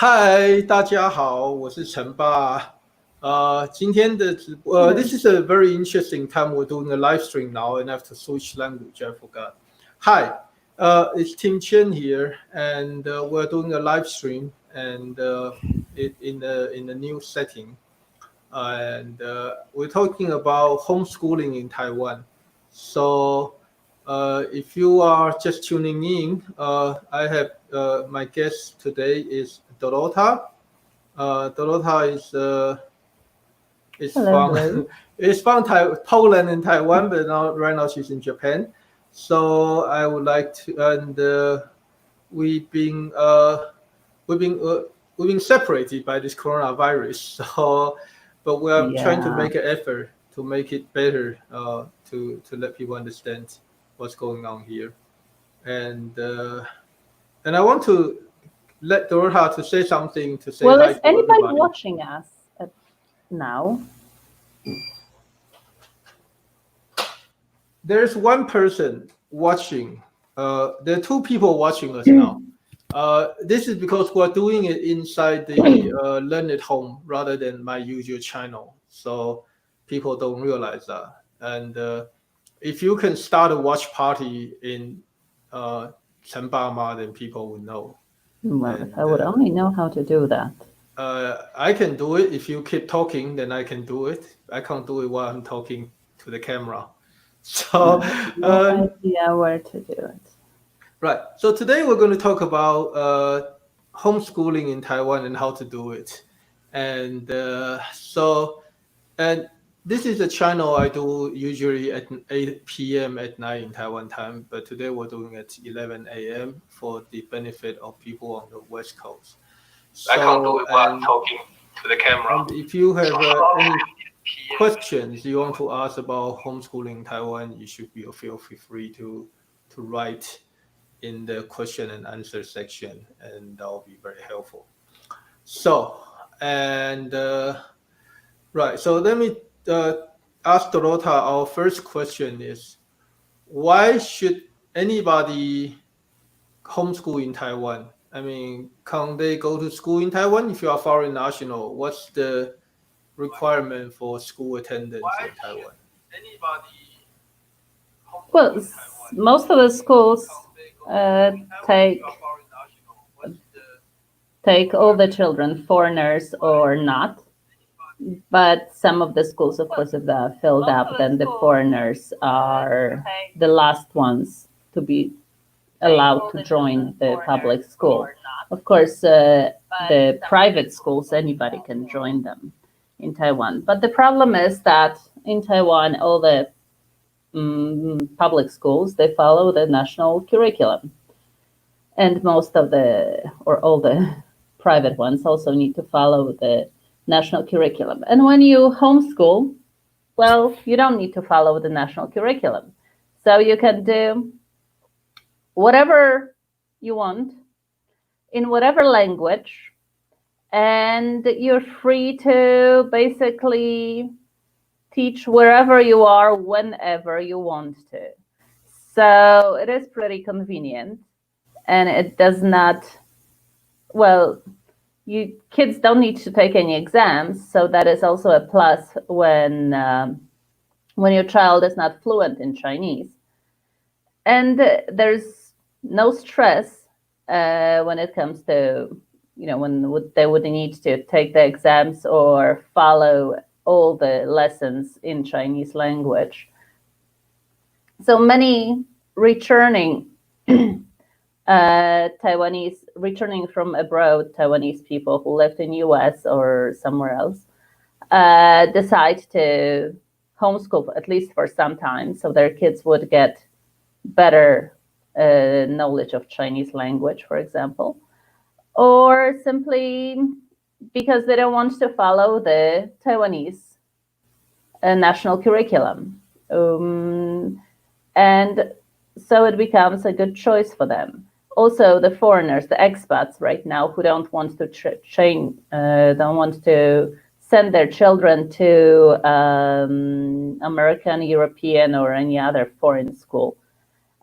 嗨，大家好，我是陈爸。今天的直播，this is a very interesting time. We're doing a live stream now, and I have to switch language. I forgot. Hi, it's Tim Chen here, and we're doing a live stream, and in a new setting, and we're talking about homeschooling in Taiwan. So, if you are just tuning in, I have my guest today is Dorota. Dorota is Hello. from is from Poland and Taiwan, but right now she's in Japan. So I would like to, and we've been uh, we've been uh, we've been separated by this coronavirus. So, but we are trying to Yeah. make an effort to make it better, to let people understand what's going on here, and I want to let Dorota to say something, to say Well, hi is to anybody everybody. watching us now? There's one person watching. There are two people watching us now. This is because we're doing it inside the Learn at Home rather than my usual channel, so people don't realize that. And if you can start a watch party in Senbama, then people will know. Well, And if I would only know how to do that. I can do it. If you keep talking, then I can do it. I can't do it while I'm talking to the camera. So, No idea where to do it. right. So today we're going to talk about homeschooling in Taiwan and how to do it. And and this is a channel I do usually at 8 p.m. at night in Taiwan time, but today we're doing it at 11 a.m. for the benefit of people on the West Coast. So, I can't do it while I'm talking to the camera. And if you have any questions you want to ask about homeschooling in Taiwan, you should feel free to write in the question and answer section, and that will be very helpful. So, and right, so let me ask Dorota. Our first question is, why should anybody homeschool in Taiwan? I mean, can they go to school in Taiwan if you are foreign national? What's the requirement for school attendance in Taiwan? Well, most of the schools take all the children, foreigners or not. But some of the schools, of course, if they're filled up, then the foreigners are the last ones to be allowed to join the public school. Of course, the private schools, anybody can join them in Taiwan. But the problem is that in Taiwan, all the public schools, they follow the national curriculum. And most of all the private ones also need to follow the national curriculum. And when you homeschool, well, you don't need to follow the national curriculum. So you can do whatever you want in whatever language, and you're free to basically teach wherever you are, whenever you want to. So it is pretty convenient, and it does not, well, kids don't need to take any exams, so that is also a plus when your child is not fluent in Chinese. And there's no stress when it comes to, when they would need to take the exams or follow all the lessons in Chinese language. So many returning Taiwanese, returning from abroad, Taiwanese people who lived in US or somewhere else, decide to homeschool, at least for some time, so their kids would get better knowledge of Chinese language, for example, or simply because they don't want to follow the Taiwanese national curriculum. And so it becomes a good choice for them. Also, the foreigners, the expats right now who don't want to don't want to send their children to American, European, or any other foreign school,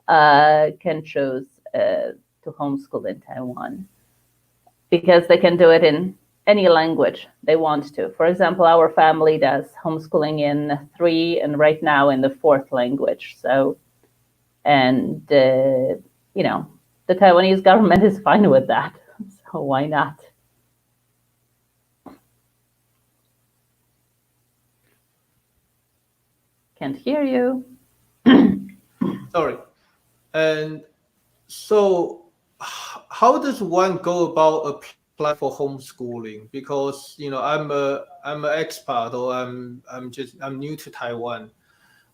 can choose to homeschool in Taiwan. because they can do it in any language they want to. For example, our family does homeschooling in 3 and right now in the 4th language. So, and the Taiwanese government is fine with that. So why not? Can't hear you. Sorry. And so, how does one go about applying for homeschooling? Because I'm an expat, or I'm new to Taiwan,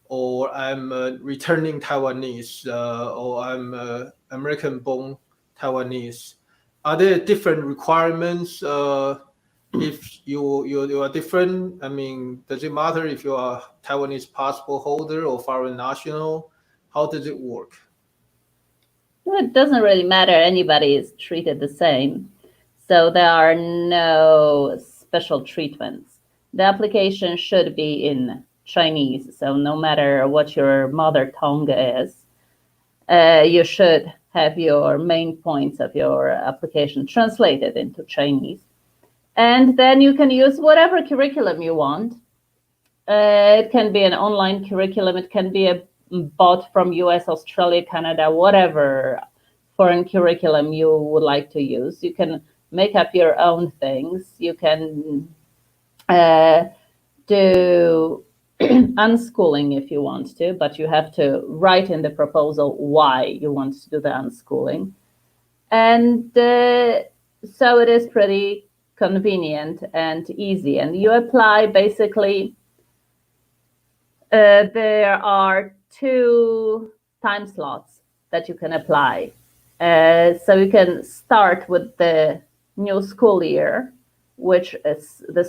or I'm a returning Taiwanese, or I'm American-born Taiwanese. Are there different requirements? If you are different, I mean, does it matter if you are Taiwanese passport holder or foreign national? How does it work? It doesn't really matter. Anybody is treated the same. So there are no special treatments. The application should be in Chinese. So no matter what your mother tongue is, you should have your main points of your application translated into Chinese. And then you can use whatever curriculum you want. It can be an online curriculum. It can be a bought from US, Australia, Canada, whatever foreign curriculum you would like to use. You can make up your own things. You can do unschooling if you want to, but you have to write in the proposal why you want to do the unschooling. And so it is pretty convenient and easy. And you apply basically, there are 2 time slots that you can apply. So you can start with the new school year, which is the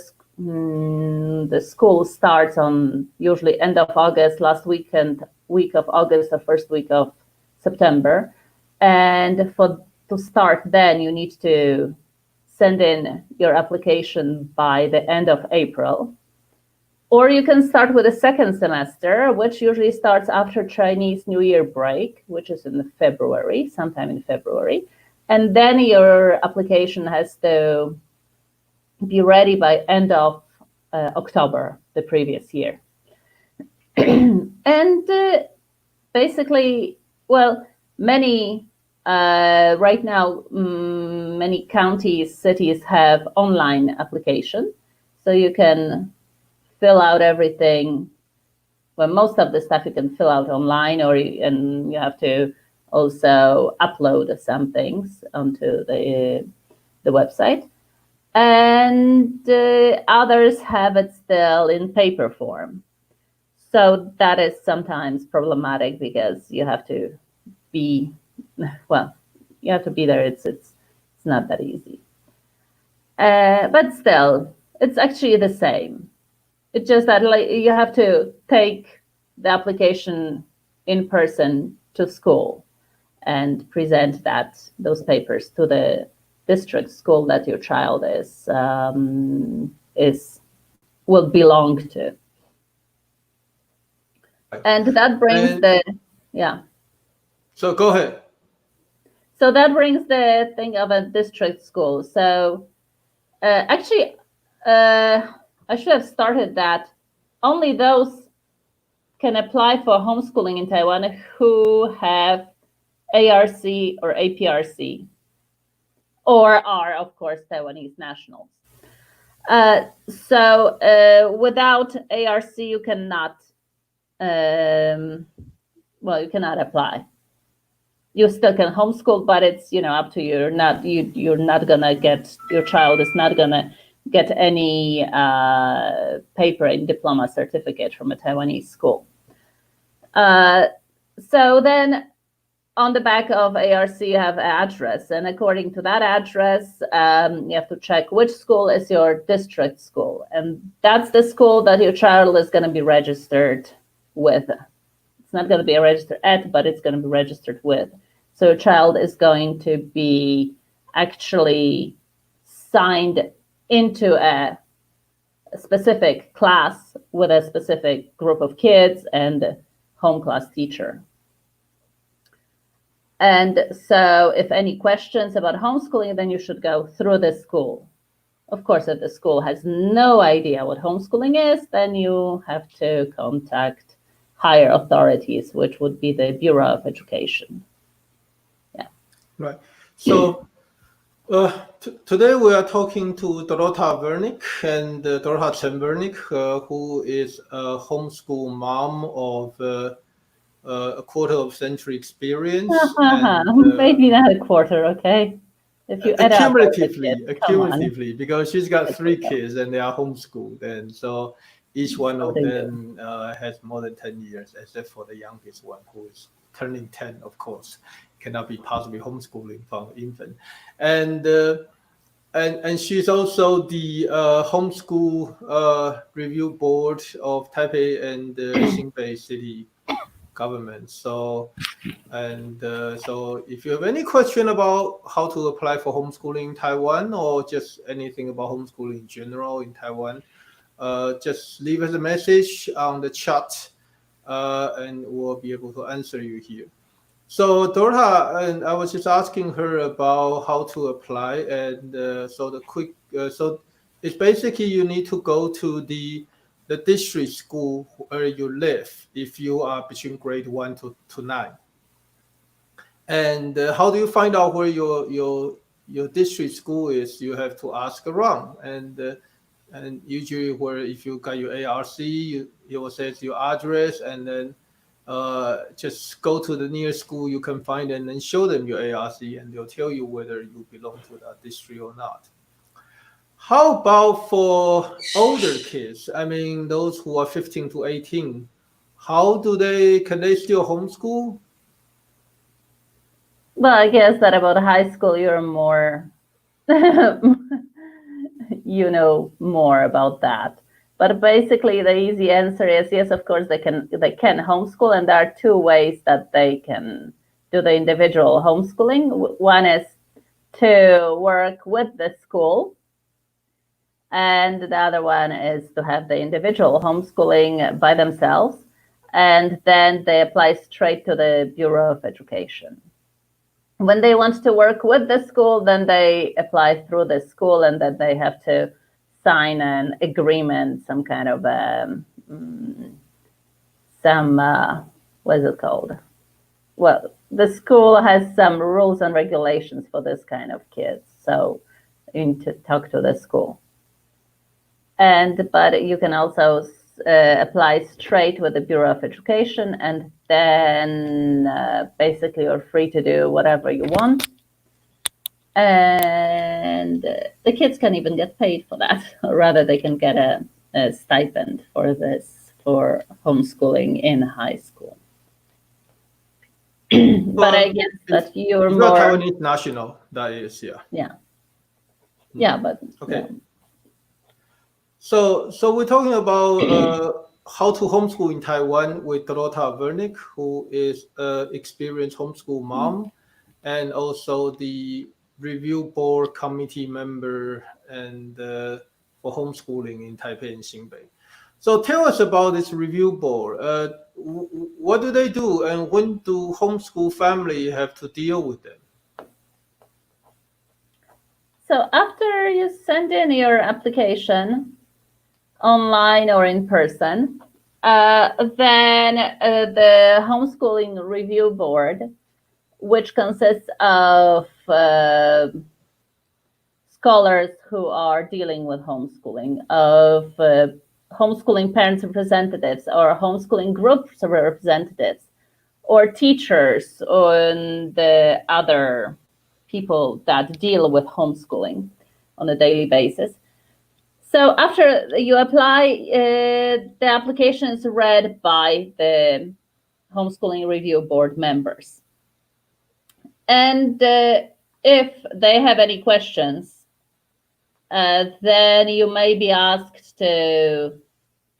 school starts on usually end of August, last week of August, or first week of September. And to start then, you need to send in your application by the end of April. Or you can start with a second semester, which usually starts after Chinese New Year break, which is in February, sometime in February. And then your application has to be ready by end of October the previous year. And basically, well, many right now, many counties, cities have online application, so you can fill out everything. Well, most of the stuff you can fill out online, and you have to also upload some things onto the website. And others have it still in paper form. So that is sometimes problematic because you have to be, well, you have to be there. It's not that easy. But still, it's actually the same. It's just that you have to take the application in person to school and present those papers to the district school that your child will belong to. And that brings So go ahead. So that brings the thing of a district school. So actually, I should have started that. Only those can apply for homeschooling in Taiwan who have ARC or APRC, or are, of course, Taiwanese nationals. So without ARC, you cannot, you cannot apply. You still can homeschool, but it's up to you. You're not gonna get, your child is not gonna get any paper and diploma certificate from a Taiwanese school. So then on the back of ARC, you have address. And according to that address, you have to check which school is your district school. And that's the school that your child is going to be registered with. It's not going to be registered at, but it's going to be registered with. So your child is going to be actually signed into a specific class with a specific group of kids and home class teacher. And so if any questions about homeschooling, then you should go through the school. Of course, if the school has no idea what homeschooling is, then you have to contact higher authorities, which would be the Bureau of Education. Yeah. Right. So today we are talking to Dorota Vernick and Dorota Chen Vernick, who is a homeschool mom of a quarter of century experience, and Maybe not a quarter, okay? If you add up all the kids, come on. because she's got It's 3 kids and they are homeschooled, and so each one so of they do. them has more than 10 years, except for the youngest one who is turning 10, of course, cannot be possibly homeschooling from infant, and and she's also the homeschool review board of Taipei and Xinbei city government. So so if you have any question about how to apply for homeschooling in Taiwan, or just anything about homeschooling in general in Taiwan, just leave us a message on the chat, and we'll be able to answer you here. So Dorota, and I was just asking her about how to apply, and so the quick, so it's basically you need to go to the district school where you live if you are between grade 1 to 9. And how do you find out where your district school is? You have to ask around, and usually where if you got your ARC, it will say your address, and then just go to the nearest school you can find and then show them your ARC, and they'll tell you whether you belong to that district or not. How about for older kids? I mean, those who are 15 to 18, can they still homeschool? Well, I guess that about high school, you're more, you know more about that. But basically, the easy answer is yes, of course, they can homeschool, and there are two ways that they can do the individual homeschooling. One is to work with the school, and the other one is to have the individual homeschooling by themselves, and then they apply straight to the Bureau of Education. When they want to work with the school, then they apply through the school, and then they have to sign an agreement, some kind of what is it called? Well, the school has some rules and regulations for this kind of kids, so you need to talk to the school. But you can also apply straight with the Bureau of Education, and then basically you're free to do whatever you want. And the kids can even get paid for that, or rather they can get a stipend for homeschooling in high school. But I guess that you're more Taiwanese national, that is, yeah, but okay. Yeah. So we're talking about how to homeschool in Taiwan with Dorota Vernick, who is an experienced homeschool mom, and also the review board committee member and for homeschooling in Taipei and Xinbei. So tell us about this review board. What do they do, and when do homeschool family have to deal with them? So after you send in your application, online or in person, then the homeschooling review board, which consists of scholars who are dealing with homeschooling, of homeschooling parents representatives or homeschooling groups representatives, or teachers, and the other people that deal with homeschooling on a daily basis. So after you apply, the application is read by the homeschooling review board members. And if they have any questions, then you may be asked to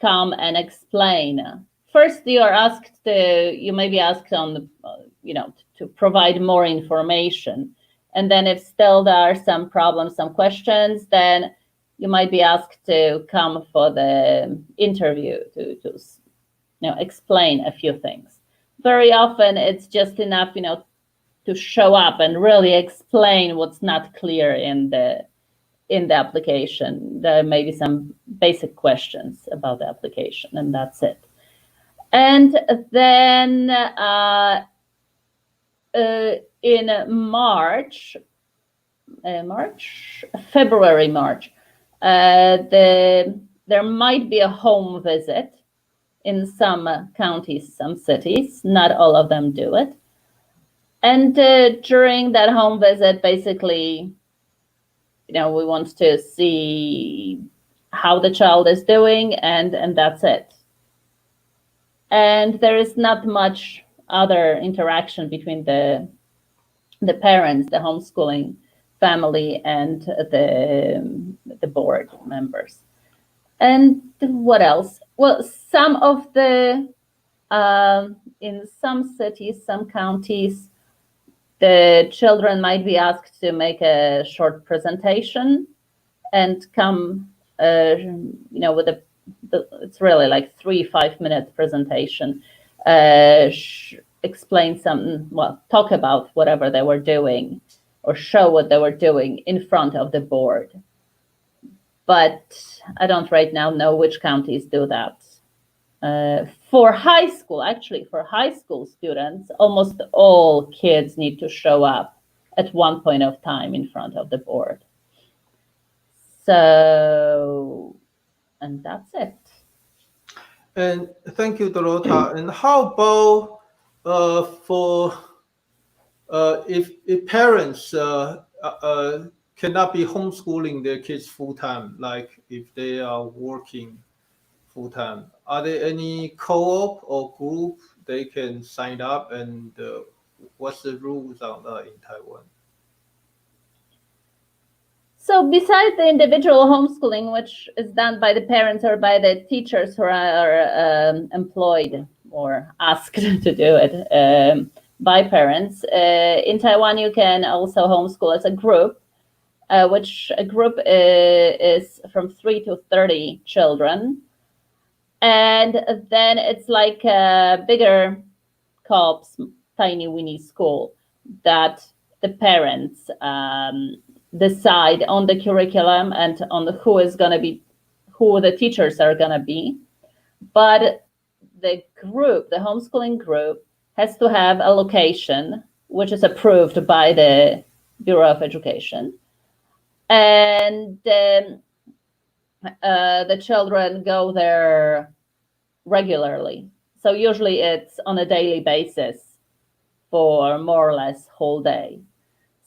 come and explain. First, you may be asked on to provide more information. And then if still there are some problems, some questions, then you might be asked to come for the interview to explain a few things. Very often it's just enough, to show up and really explain what's not clear in the application. There may be some basic questions about the application, and that's it. And then in February, March, there might be a home visit in some counties, some cities. Not all of them do it. And during that home visit, basically, we want to see how the child is doing, and that's it. And there is not much other interaction between the parents, the homeschooling family, and the board members. And what else? Well, some of the in some cities, some counties, the children might be asked to make a short presentation and come, with it's really like 3-5 minute presentation, explain something, talk about whatever they were doing or show what they were doing in front of the board. But I don't right now know which counties do that. For high school students, almost all kids need to show up at one point of time in front of the board. So, and that's it. And thank you, Dorota. And how about for if parents cannot be homeschooling their kids full time, like if they are working full time, are there any co-op or group they can sign up, and what's the rules on that in Taiwan? So besides the individual homeschooling, which is done by the parents or by the teachers who are employed or asked to do it by parents, in Taiwan you can also homeschool as a group, which a group is from 3 to 30 children. And then it's like a bigger co-ops, tiny weeny school that the parents decide on the curriculum and on who the teachers are gonna be. But the homeschooling group, has to have a location which is approved by the Bureau of Education. And the children go there regularly. So usually it's on a daily basis for more or less whole day.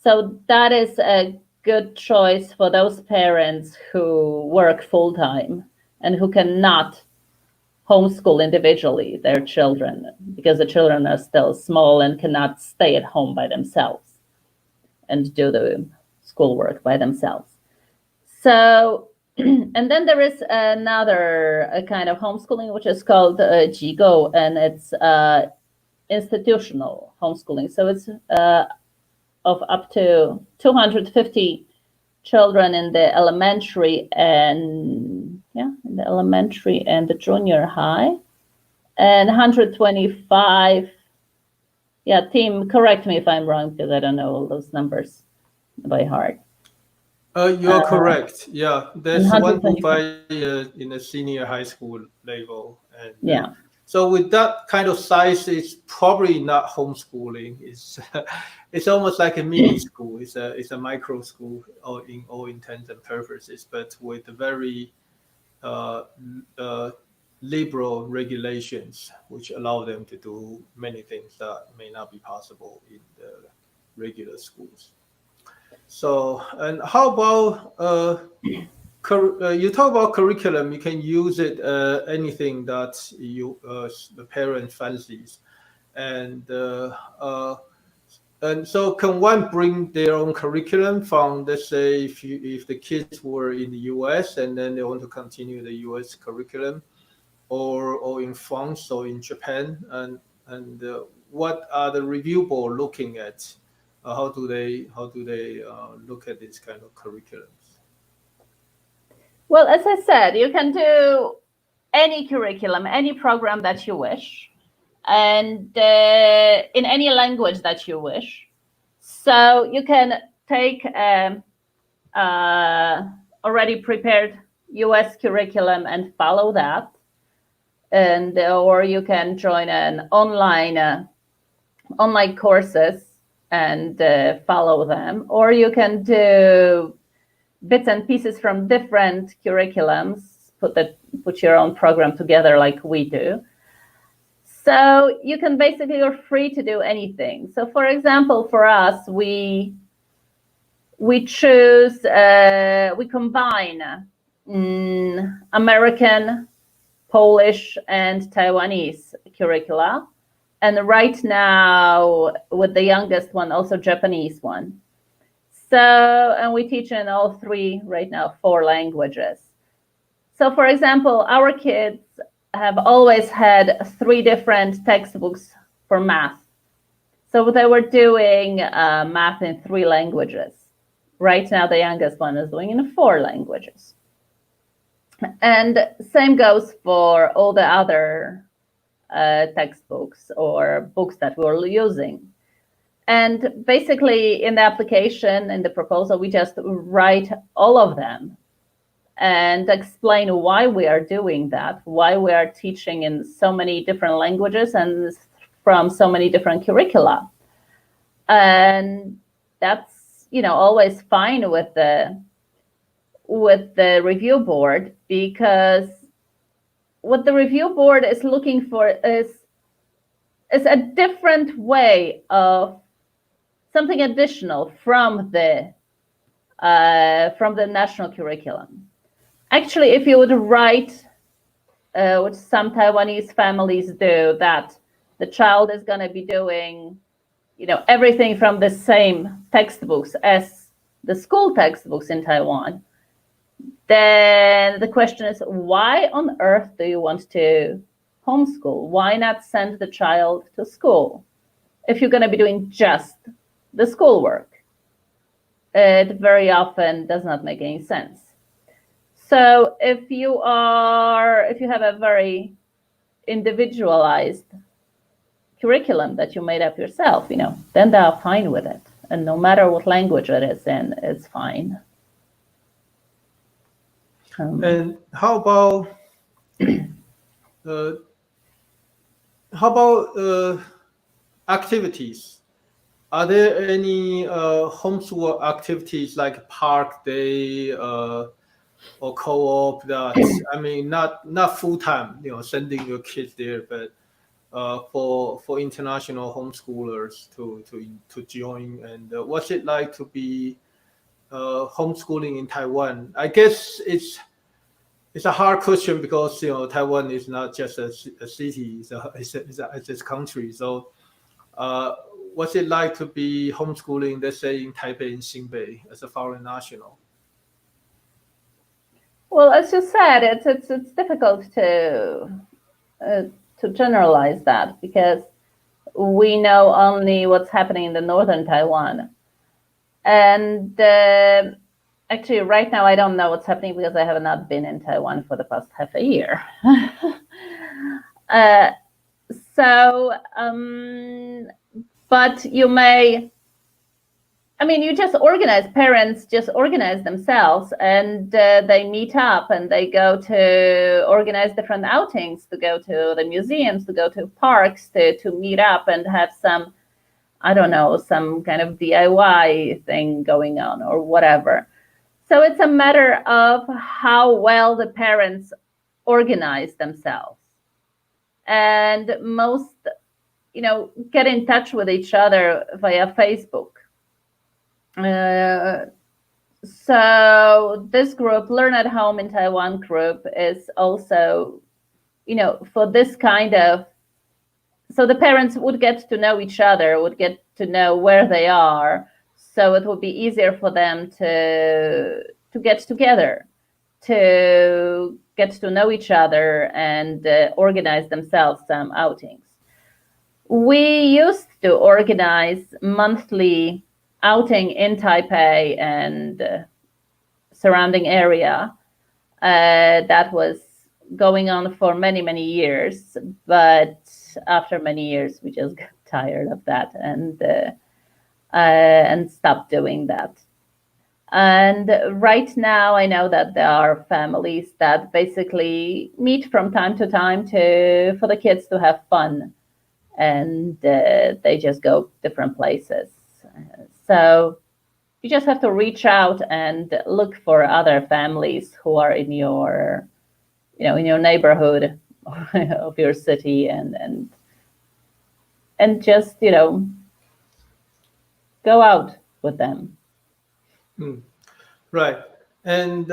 So that is a good choice for those parents who work full time and who cannot homeschool individually their children, because the children are still small and cannot stay at home by themselves and do the schoolwork by themselves. So, and then there is another kind of homeschooling, which is called jigo, and it's institutional homeschooling. So it's of up to 250 children in the elementary and the junior high, and 125. Yeah, team, correct me if I'm wrong, because I don't know all those numbers by heart. You're correct. Yeah, there's 125 in the senior high school level, and so with that kind of size, it's probably not homeschooling. It's almost like a mini school. It's a micro school, in all intents and purposes, but with very liberal regulations, which allow them to do many things that may not be possible in the regular schools. So, and how about you talk about curriculum? You can use it anything that the parent fancies, and so can one bring their own curriculum from, let's say, if the kids were in the U.S. and then they want to continue the U.S. curriculum, or in France or in Japan, and what are the review board looking at? How do they look at this kind of curriculums? Well, as I said, you can do any curriculum, any program that you wish, and in any language that you wish. So you can take already prepared US curriculum and follow that, and or you can join an online courses and follow them, or you can do bits and pieces from different curriculums, put your own program together like we do. So you can basically, you're free to do anything. So for example, for us, we choose, we combine American, Polish, and Taiwanese curricula. And right now, with the youngest one, also Japanese one. So, and we teach in all three, right now, 4 languages. So for example, our kids have always had 3 different textbooks for math. So they were doing math in 3 languages. Right now, the youngest one is doing in 4 languages. And same goes for all the other textbooks or books that we're using. And basically, in the application, in the proposal, we just write all of them and explain why we are doing that, why we are teaching in so many different languages and from so many different curricula. And that's, always fine with the review board, because what the review board is looking for is a different way of something additional from the national curriculum. Actually, if you would write, which some Taiwanese families do, that the child is going to be doing, everything from the same textbooks as the school textbooks in Taiwan, then the question is, why on earth do you want to homeschool? Why not send the child to school if you're going to be doing just the schoolwork? It very often does not make any sense. So if you have a very individualized curriculum that you made up yourself, then they are fine with it. And no matter what language it is in, it's fine. And how about activities? Are there any homeschool activities like park day or co-op that, not full time, sending your kids there, but for international homeschoolers to join? And what's it like to be homeschooling in Taiwan? I guess it's a hard question because Taiwan is not just a city; it's a country. So, what's it like to be homeschooling, let's say, in Taipei and Xinbei as a foreign national? Well, as you said, it's difficult to generalize that, because we know only what's happening in the northern Taiwan, and actually, right now I don't know what's happening because I have not been in Taiwan for the past half a year. But you may, you just parents just organize themselves, and they meet up and they go to organize different outings, to go to the museums, to go to parks, to meet up and have some, some kind of DIY thing going on or whatever. So it's a matter of how well the parents organize themselves. And most, get in touch with each other via Facebook. So this group, Learn at Home in Taiwan group, is also, for this kind of, so the parents would get to know each other, would get to know where they are. So it would be easier for them to get together, to get to know each other and organize themselves some outings. We used to organize monthly outing in Taipei and surrounding area. That was going on for many, many years. But after many years, we just got tired of that. And and stopped doing that. And right now, I know that there are families that basically meet from time to time to for the kids to have fun, and they just go different places. So you just have to reach out and look for other families who are in your, in your neighborhood of your city, and just go out with them. Right. And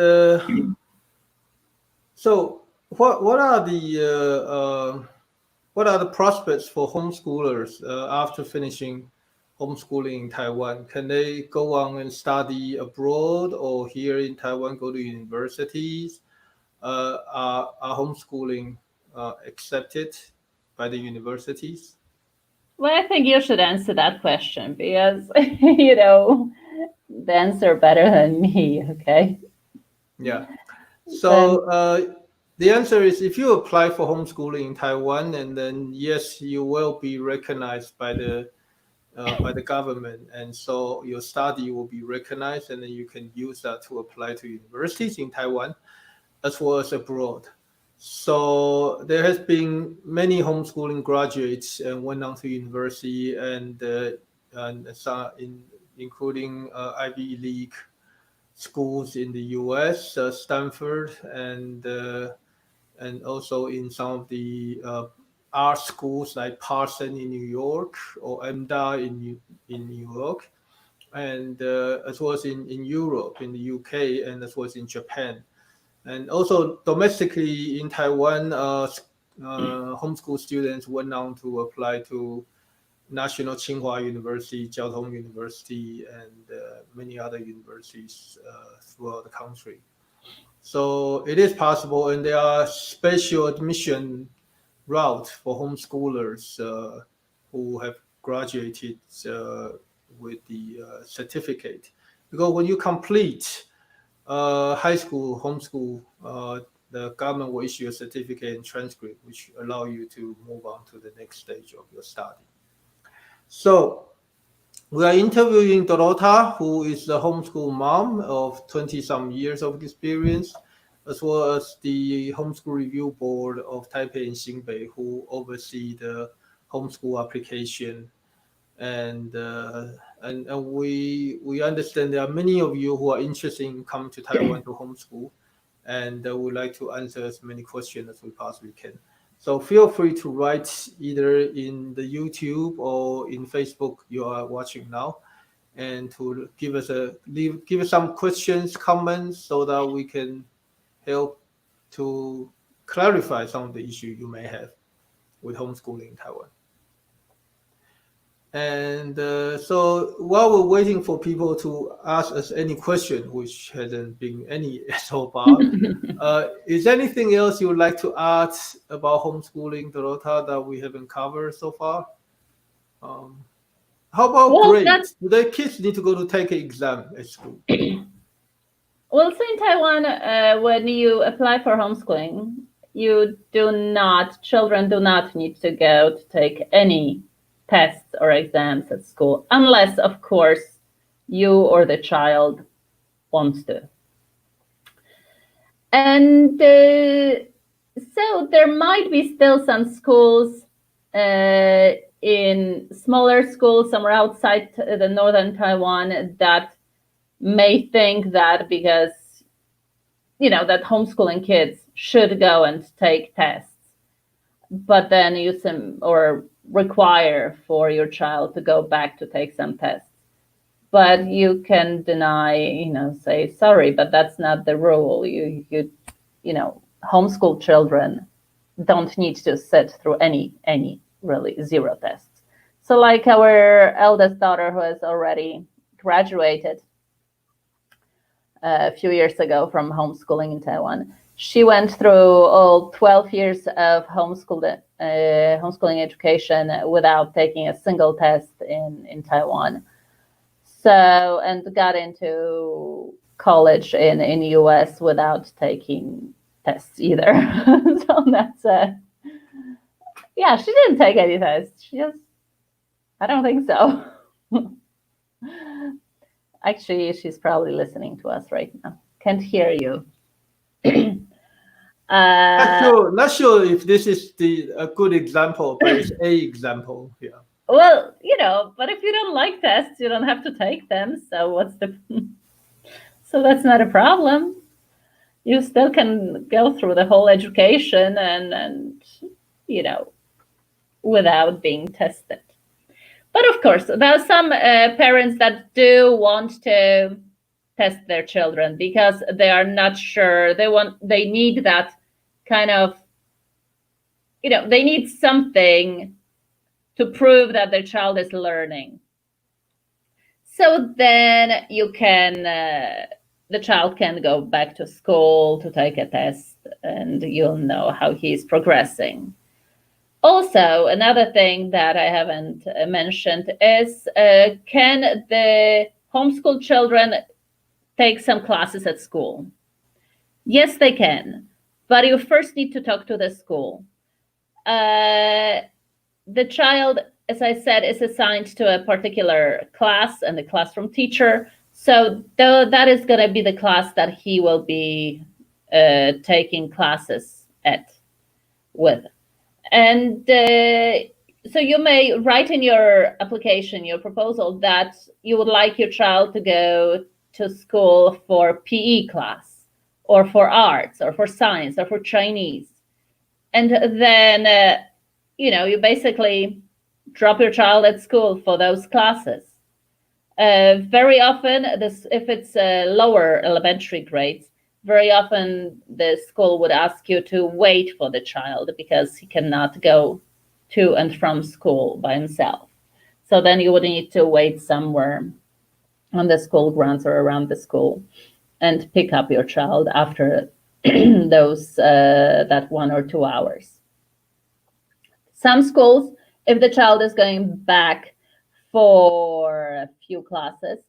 so, what are the prospects for homeschoolers after finishing homeschooling in Taiwan? Can they go on and study abroad, or here in Taiwan go to universities? Are homeschooling accepted by the universities? Well, I think you should answer that question because the answer better than me. Okay. Yeah. Then So the answer is if you apply for homeschooling in Taiwan, and then yes, you will be recognized by the government, and so your study will be recognized, and then you can use that to apply to universities in Taiwan as well as abroad. So there has been many homeschooling graduates and went on to university, and some including Ivy League schools in the U.S., Stanford, and also in some of the art schools like Parsons in New York or EMDA in New York, and as well as in Europe, in the UK, and as well as in Japan. And also domestically in Taiwan, homeschool students went on to apply to National Tsinghua University, Jiao Tong University, and many other universities throughout the country. So it is possible, and there are special admission route for homeschoolers who have graduated with the certificate. Because when you complete high school, homeschool, the government will issue a certificate and transcript, which allow you to move on to the next stage of your study. So we are interviewing Dorota, who is the homeschool mom of 20 some years of experience, as well as the Homeschool Review Board of Taipei and Xinbei, who oversee the homeschool application. And we understand there are many of you who are interested in coming to Taiwan to homeschool, and would like to answer as many questions as we possibly can. So feel free to write either in the YouTube or in Facebook you are watching now, and to give us some questions, comments, so that we can help to clarify some of the issues you may have with homeschooling in Taiwan. And so while we're waiting for people to ask us any question, which hasn't been any so far, is there anything else you would like to add about homeschooling, Dorota, that we haven't covered so far? How about well, that grades? Do the kids need to go to take an exam at school? well, so in Taiwan, when you apply for homeschooling, children do not need to go to take any tests or exams at school, unless, of course, you or the child wants to. And so there might be still some schools in smaller schools somewhere outside the northern Taiwan that may think that because that homeschooling kids should go and take tests, but then or require for your child to go back to take some tests. But you can deny, say sorry, but that's not the rule. You homeschool children don't need to sit through any really zero tests. So like our eldest daughter, who has already graduated a few years ago from homeschooling in Taiwan, she went through all 12 years of homeschooling education without taking a single test in Taiwan. So, and got into college in US without taking tests either. So that's yeah, she didn't take any tests. I don't think so. Actually, she's probably listening to us right now. Can't hear you. Not sure if this is a good example, but it's a example. Yeah. Well, but if you don't like tests, you don't have to take them. So so that's not a problem. You still can go through the whole education and without being tested. But of course, there are some parents that do want to test their children because they are not sure. They need that kind of, they need something to prove that their child is learning. So then the child can go back to school to take a test and you'll know how he's progressing. Also, another thing that I haven't mentioned is can the homeschool children take some classes at school? Yes, they can, but you first need to talk to the school. The child, as I said, is assigned to a particular class and the classroom teacher. So that is going to be the class that he will be taking classes with. And so you may write in your application, your proposal, that you would like your child to go to school for PE class or for arts or for science or for Chinese. And then, you basically drop your child at school for those classes. Very often, if it's lower elementary grades, very often the school would ask you to wait for the child because he cannot go to and from school by himself. So then you would need to wait somewhere on the school grounds or around the school and pick up your child after that 1 or 2 hours. Some schools, if the child is going back for a few classes,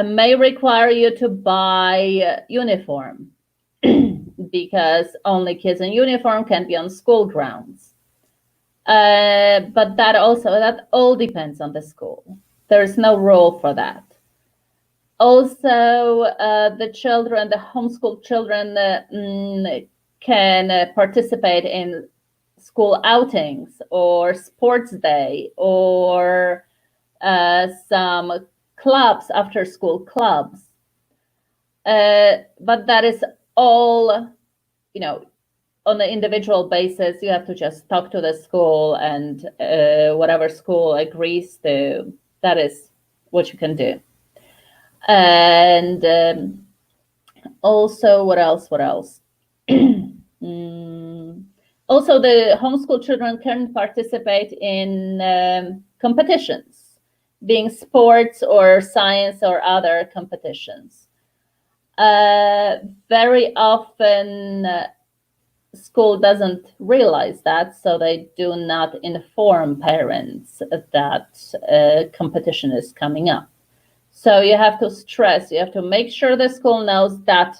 may require you to buy uniform because only kids in uniform can be on school grounds. But that all depends on the school. There's no rule for that. Also, the homeschool children can participate in school outings or sports day or some clubs, after school clubs. But that is all, on an individual basis. You have to just talk to the school, and whatever school agrees to, that is what you can do. And also, what else? Also, the homeschool children can participate in competitions, being sports or science or other competitions. Very often, school doesn't realize that, so they do not inform parents that competition is coming up. So you have to make sure the school knows that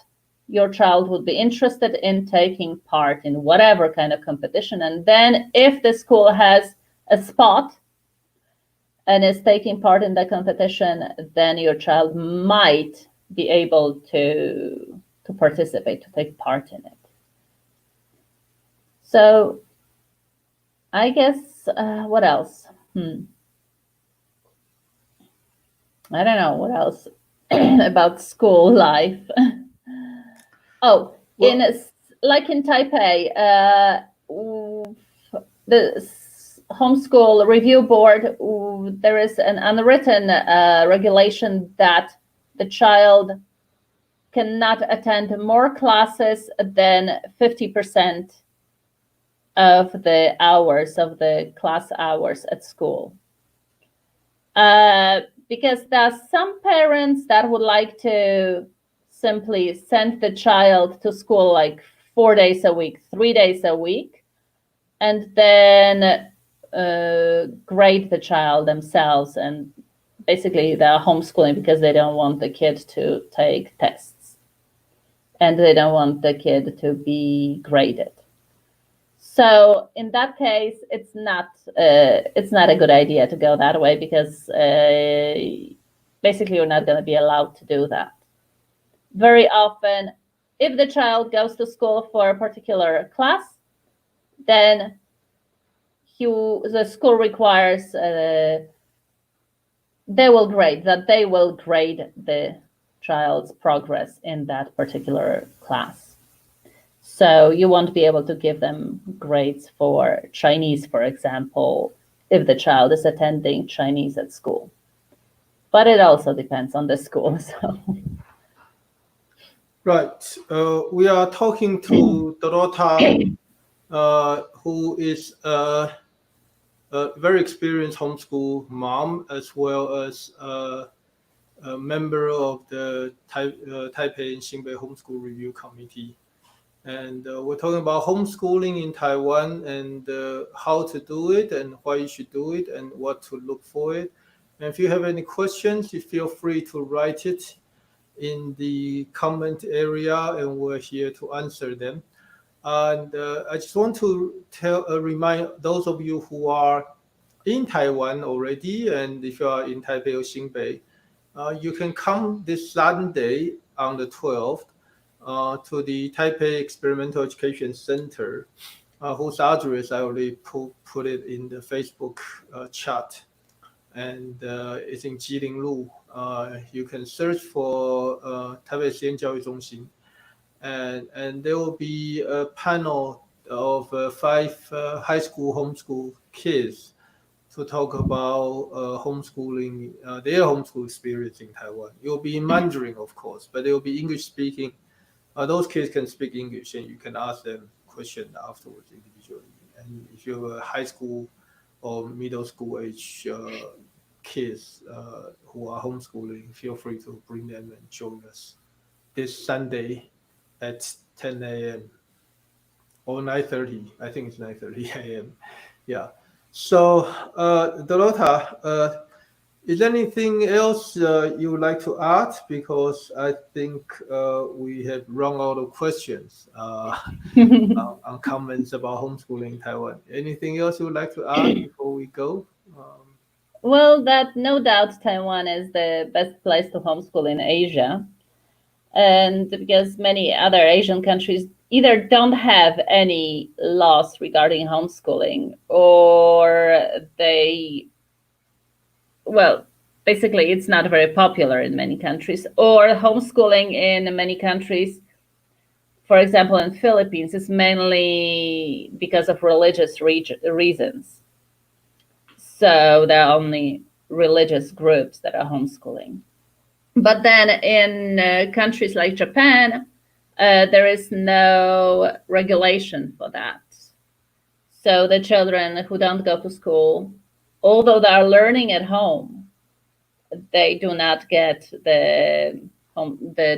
your child would be interested in taking part in whatever kind of competition. And then if the school has a spot and is taking part in the competition, then your child might be able to participate, to take part in it. So I guess, what else? I don't know what else about school life. Like in Taipei, the homeschool review board, there is an unwritten regulation that the child cannot attend more classes than 50% of the hours of the class hours at school. Because there are some parents that would like to simply send the child to school like 4 days a week, 3 days a week, and then grade the child themselves. And basically they're homeschooling because they don't want the kid to take tests and they don't want the kid to be graded. So in that case, it's not a good idea to go that way, because basically you're not going to be allowed to do that. Very often, if the child goes to school for a particular class, then the school requires they will grade the child's progress in that particular class. So you won't be able to give them grades for Chinese, for example, if the child is attending Chinese at school. But it also depends on the school. So. Right. We are talking to Dorota, who is a very experienced homeschool mom, as well as a member of the Taipei and Xinbei Homeschool Review Committee. And we're talking about homeschooling in Taiwan, and how to do it, and why you should do it, and what to look for it. And if you have any questions, you feel free to write it in the comment area, and we're here to answer them. And I just want to remind those of you who are in Taiwan already, and if you are in Taipei or Xinbei, you can come this Sunday on the 12th to the Taipei Experimental Education Center, whose address I already put it in the Facebook chat. And it's in Jiling you can search for Taipei 实验教育中心, and there will be a panel of 5 high school homeschool kids to talk about homeschooling, their homeschool experience in Taiwan. It will be in Mandarin, of course, but it will be English speaking. Those kids can speak English, and you can ask them questions afterwards individually. And if you're a high school or middle school age kids who are homeschooling, feel free to bring them and join us this Sunday at 10 a.m. or 9:30. I think it's 9:30 a.m. Yeah. So, Dorota, is there anything else you would like to add? Because I think we have run out of questions on comments about homeschooling in Taiwan. Anything else you would like to add before we go? Well, that no doubt Taiwan is the best place to homeschool in Asia. And because many other Asian countries either don't have any laws regarding homeschooling, or basically it's not very popular in many countries, or homeschooling in many countries, for example, in Philippines, is mainly because of religious reasons. So there are only religious groups that are homeschooling. But then in countries like Japan, there is no regulation for that. So the children who don't go to school, although they are learning at home, they do not get the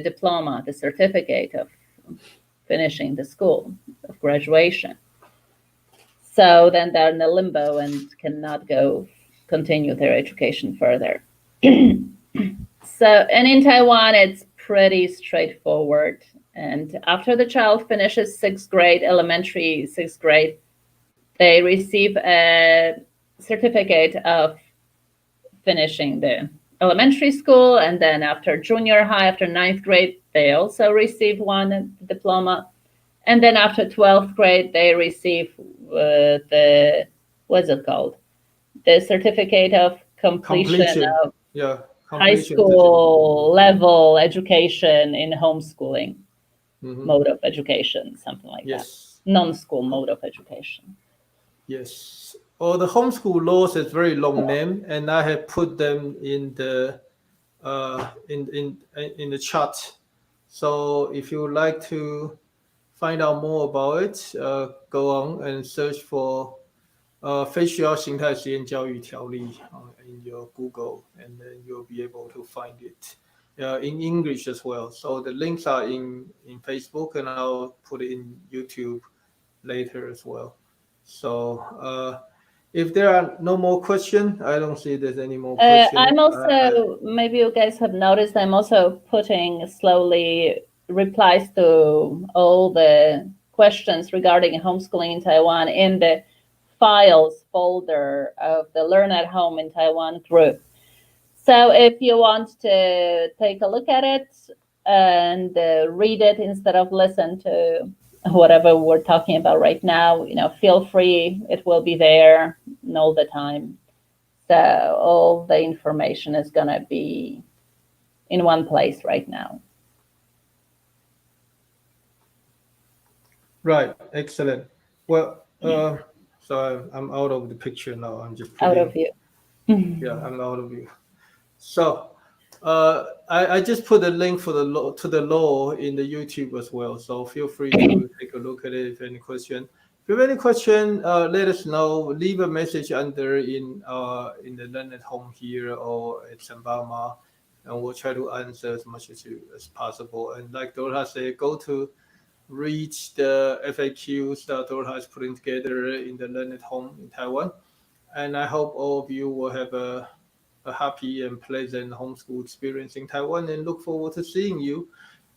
diploma, the certificate of finishing the school, of graduation. So then they're in a limbo and cannot continue their education further. So, and in Taiwan, it's pretty straightforward. And after the child finishes 6th grade, elementary 6th grade, they receive a certificate of finishing the elementary school. And then after junior high, after 9th grade, they also receive one diploma. And then after 12th grade, they receive what's it called? The certificate of completion. Of high school level education in homeschooling mode of education, something like that. Non-school mode of education. Yes. Well, the homeschool laws is very long name, and I have put them in the in the chat. So if you would like to find out more about it, go on and search for 非学校形态实验教育条例 in your Google, and then you'll be able to find it in English as well. So the links are in Facebook, and I'll put it in YouTube later as well. So if there are no more questions, I don't see there's any more questions. I'm also, maybe you guys have noticed, I'm also putting slowly replies to all the questions regarding homeschooling in Taiwan in the files folder of the Learn at Home in Taiwan group. So if you want to take a look at it and read it instead of listen to whatever we're talking about right now, feel free. It will be there all the time. So all the information is going to be in one place right now. Right. Excellent. Well, so I'm out of the picture now. I'm just Out putting, of you. yeah, I'm out of you. So I just put a link for the law to the law in the YouTube as well. So feel free to take a look at it if any question. If you have any question, let us know. Leave a message under in the Learn at Home here or at Sambama, and we'll try to answer as much as possible. And like Dorha said, go to read the FAQs that Dorha is putting together in the Learn at Home in Taiwan. And I hope all of you will have a happy and pleasant homeschool experience in Taiwan and look forward to seeing you.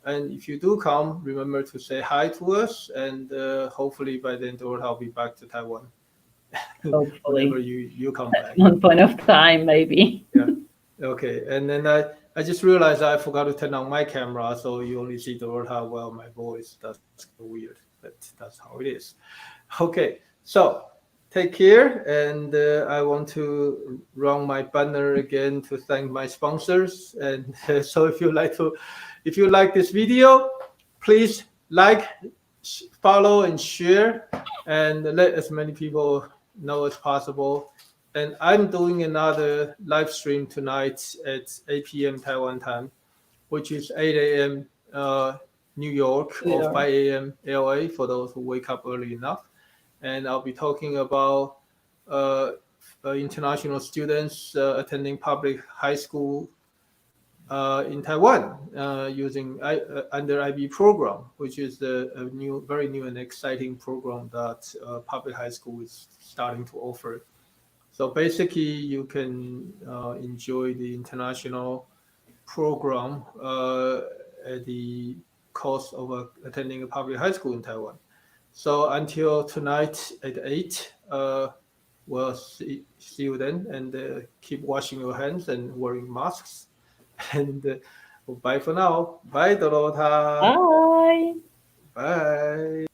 And if you do come, remember to say hi to us. And hopefully by then, Dorothy, I'll be back to Taiwan whenever Hopefully. you come back. At one point of time, maybe. Yeah. Okay. And then I just realized I forgot to turn on my camera. So you only see Dorothy, well, my voice. That's weird, but that's how it is. Okay. So take care, and I want to run my banner again to thank my sponsors. And so if you like this video, please like, follow, and share, and let as many people know as possible. And I'm doing another live stream tonight at 8 p.m. Taiwan time, which is 8 a.m. New York or Yeah. 5 a.m. LA for those who wake up early enough. And I'll be talking about uh, international students attending public high school in Taiwan using under IB program, which is a new, very new and exciting program that public high school is starting to offer. So basically, you can enjoy the international program at the cost of attending a public high school in Taiwan. So until tonight at 8, we'll see you then, and keep washing your hands and wearing masks. And bye for now. Bye, Dorota. Bye. Bye.